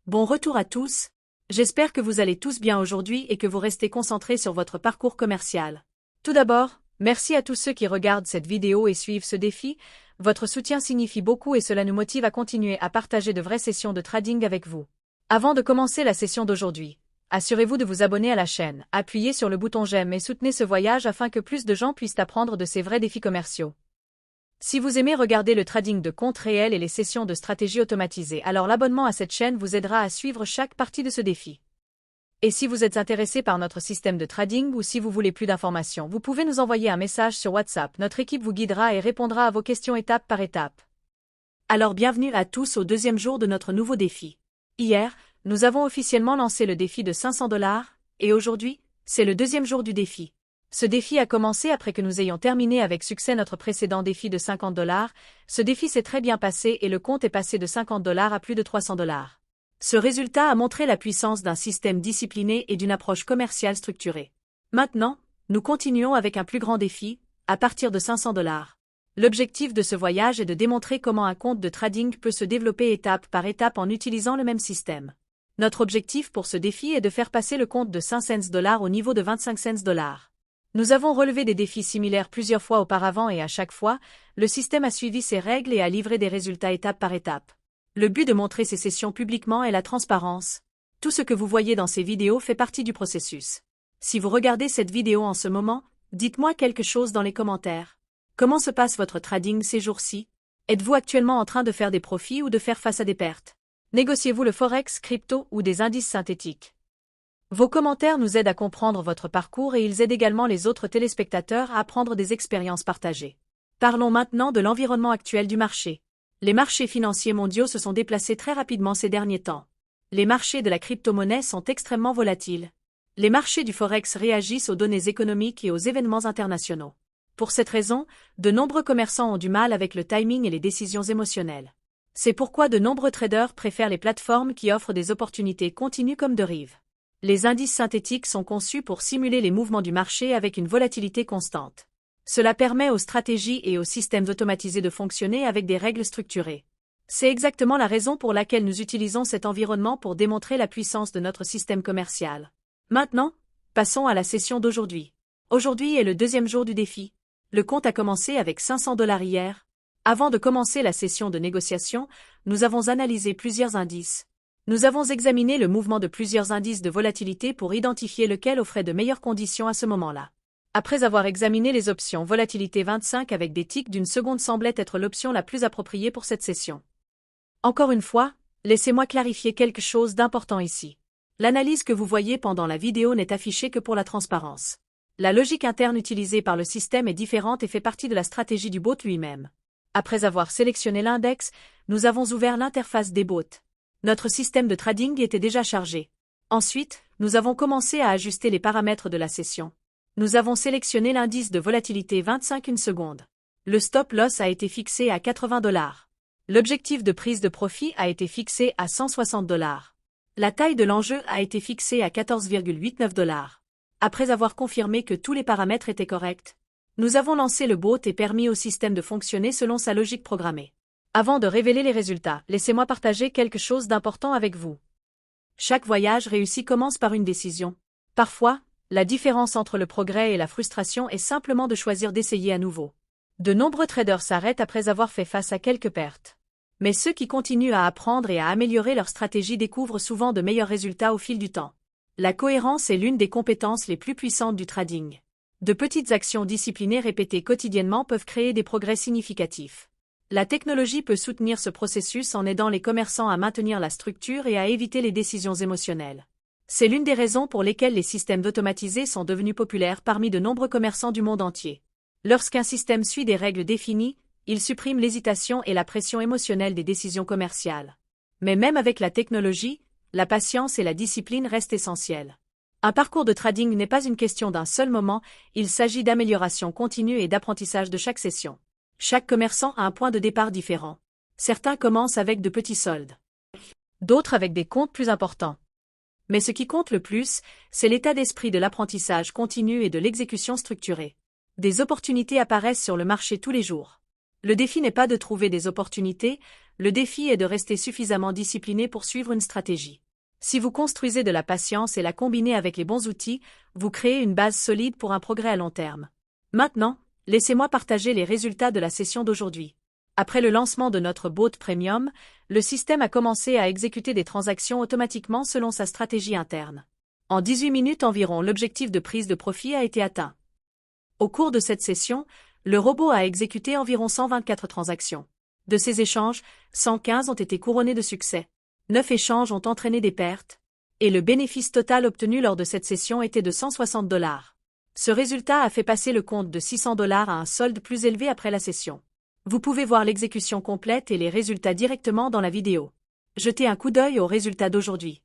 Bon retour à tous. J'espère que vous allez tous bien aujourd'hui et que vous restez concentrés sur votre parcours commercial. Tout d'abord, merci à tous ceux qui regardent cette vidéo et suivent ce défi. Votre soutien signifie beaucoup et cela nous motive à continuer à partager de vraies sessions de trading avec vous. Avant de commencer la session d'aujourd'hui, assurez-vous de vous abonner à la chaîne, appuyez sur le bouton j'aime et soutenez ce voyage afin que plus de gens puissent apprendre de ces vrais défis commerciaux. Si vous aimez regarder le trading de compte réel et les sessions de stratégie automatisée, alors l'abonnement à cette chaîne vous aidera à suivre chaque partie de ce défi. Et si vous êtes intéressé par notre système de trading ou si vous voulez plus d'informations, vous pouvez nous envoyer un message sur WhatsApp. Notre équipe vous guidera et répondra à vos questions étape par étape. Alors bienvenue à tous au deuxième jour de notre nouveau défi. Hier, nous avons officiellement lancé le défi de 500 $, et aujourd'hui, c'est le deuxième jour du défi. Ce défi a commencé après que nous ayons terminé avec succès notre précédent défi de 50 $. Ce défi s'est très bien passé et le compte est passé de 50 $ à plus de 300 $. Ce résultat a montré la puissance d'un système discipliné et d'une approche commerciale structurée. Maintenant, nous continuons avec un plus grand défi, à partir de 500 $. L'objectif de ce voyage est de démontrer comment un compte de trading peut se développer étape par étape en utilisant le même système. Notre objectif pour ce défi est de faire passer le compte de 5 cents $ au niveau de 25 cents $. Nous avons relevé des défis similaires plusieurs fois auparavant et à chaque fois, le système a suivi ses règles et a livré des résultats étape par étape. Le but de montrer ces sessions publiquement est la transparence. Tout ce que vous voyez dans ces vidéos fait partie du processus. Si vous regardez cette vidéo en ce moment, dites-moi quelque chose dans les commentaires. Comment se passe votre trading ces jours-ci? Êtes-vous actuellement en train de faire des profits ou de faire face à des pertes? Négociez-vous le forex, crypto ou des indices synthétiques? Vos commentaires nous aident à comprendre votre parcours et ils aident également les autres téléspectateurs à apprendre des expériences partagées. Parlons maintenant de l'environnement actuel du marché. Les marchés financiers mondiaux se sont déplacés très rapidement ces derniers temps. Les marchés de la crypto-monnaie sont extrêmement volatiles. Les marchés du forex réagissent aux données économiques et aux événements internationaux. Pour cette raison, de nombreux commerçants ont du mal avec le timing et les décisions émotionnelles. C'est pourquoi de nombreux traders préfèrent les plateformes qui offrent des opportunités continues comme Derive. Les indices synthétiques sont conçus pour simuler les mouvements du marché avec une volatilité constante. Cela permet aux stratégies et aux systèmes automatisés de fonctionner avec des règles structurées. C'est exactement la raison pour laquelle nous utilisons cet environnement pour démontrer la puissance de notre système commercial. Maintenant, passons à la session d'aujourd'hui. Aujourd'hui est le deuxième jour du défi. Le compte a commencé avec 500 $ hier. Avant de commencer la session de négociation, nous avons analysé plusieurs indices. Nous avons examiné le mouvement de plusieurs indices de volatilité pour identifier lequel offrait de meilleures conditions à ce moment-là. Après avoir examiné les options volatilité 25 avec des ticks d'une seconde semblait être l'option la plus appropriée pour cette session. Encore une fois, laissez-moi clarifier quelque chose d'important ici. L'analyse que vous voyez pendant la vidéo n'est affichée que pour la transparence. La logique interne utilisée par le système est différente et fait partie de la stratégie du bot lui-même. Après avoir sélectionné l'index, nous avons ouvert l'interface des bots. Notre système de trading était déjà chargé. Ensuite, nous avons commencé à ajuster les paramètres de la session. Nous avons sélectionné l'indice de volatilité 25 une seconde. Le stop loss a été fixé à 80 $. L'objectif de prise de profit a été fixé à 160 $. La taille de l'enjeu a été fixée à 14,89 $. Après avoir confirmé que tous les paramètres étaient corrects, nous avons lancé le bot et permis au système de fonctionner selon sa logique programmée. Avant de révéler les résultats, laissez-moi partager quelque chose d'important avec vous. Chaque voyage réussi commence par une décision. Parfois, la différence entre le progrès et la frustration est simplement de choisir d'essayer à nouveau. De nombreux traders s'arrêtent après avoir fait face à quelques pertes. Mais ceux qui continuent à apprendre et à améliorer leur stratégie découvrent souvent de meilleurs résultats au fil du temps. La cohérence est l'une des compétences les plus puissantes du trading. De petites actions disciplinées répétées quotidiennement peuvent créer des progrès significatifs. La technologie peut soutenir ce processus en aidant les commerçants à maintenir la structure et à éviter les décisions émotionnelles. C'est l'une des raisons pour lesquelles les systèmes automatisés sont devenus populaires parmi de nombreux commerçants du monde entier. Lorsqu'un système suit des règles définies, il supprime l'hésitation et la pression émotionnelle des décisions commerciales. Mais même avec la technologie, la patience et la discipline restent essentielles. Un parcours de trading n'est pas une question d'un seul moment, il s'agit d'amélioration continue et d'apprentissage de chaque session. Chaque commerçant a un point de départ différent. Certains commencent avec de petits soldes. D'autres avec des comptes plus importants. Mais ce qui compte le plus, c'est l'état d'esprit de l'apprentissage continu et de l'exécution structurée. Des opportunités apparaissent sur le marché tous les jours. Le défi n'est pas de trouver des opportunités, le défi est de rester suffisamment discipliné pour suivre une stratégie. Si vous construisez de la patience et la combinez avec les bons outils, vous créez une base solide pour un progrès à long terme. Maintenant, laissez-moi partager les résultats de la session d'aujourd'hui. Après le lancement de notre bot premium, le système a commencé à exécuter des transactions automatiquement selon sa stratégie interne. En 18 minutes environ, l'objectif de prise de profit a été atteint. Au cours de cette session, le robot a exécuté environ 124 transactions. De ces échanges, 115 ont été couronnés de succès. 9 échanges ont entraîné des pertes. Et le bénéfice total obtenu lors de cette session était de $160. Ce résultat a fait passer le compte de $600 à un solde plus élevé après la session. Vous pouvez voir l'exécution complète et les résultats directement dans la vidéo. Jetez un coup d'œil aux résultats d'aujourd'hui.